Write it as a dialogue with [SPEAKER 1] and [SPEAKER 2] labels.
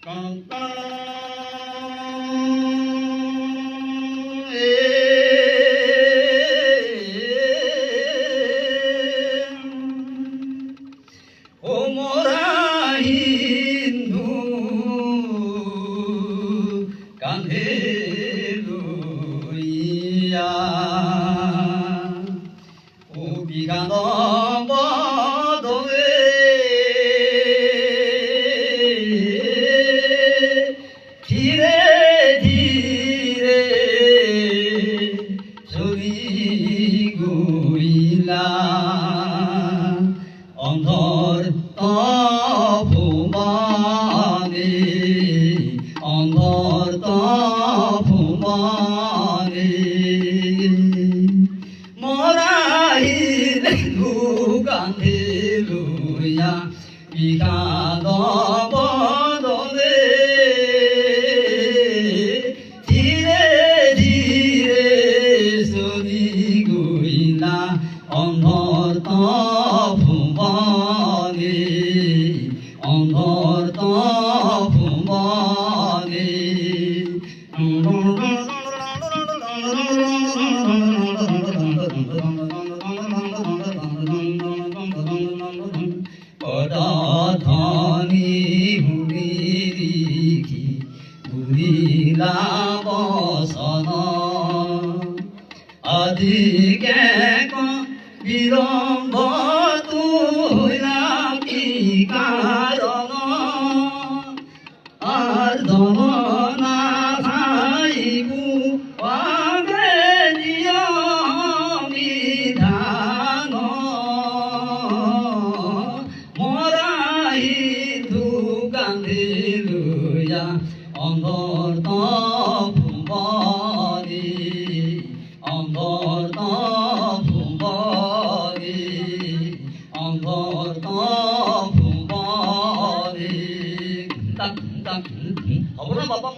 [SPEAKER 1] ও মোরা হিন্দু কাঁধে লইয়া ও বিগান বদলে ধীরে ধীরে চলি গইলা অন্ধর তপমানে অন্ধর তপমানে মরাইল গান্ধী লইয়া বিখাদ বদলে ধীরে ধীরে চলি গইলা অন্ধর তপমানে অন্ধর তপমানে পদধ্বনি হুড়িরিকি ঘুরিলা বসন আদিকে বিলম্ব তুইলাম কি কারণ আর দমনা খাইবু পাবে নিয়মিধান মরাই দুগান্ধী লইয়া অন্ধর তপমানে অন্ধর তপমানে অন্ধর তপমানে হ'ব না বাবা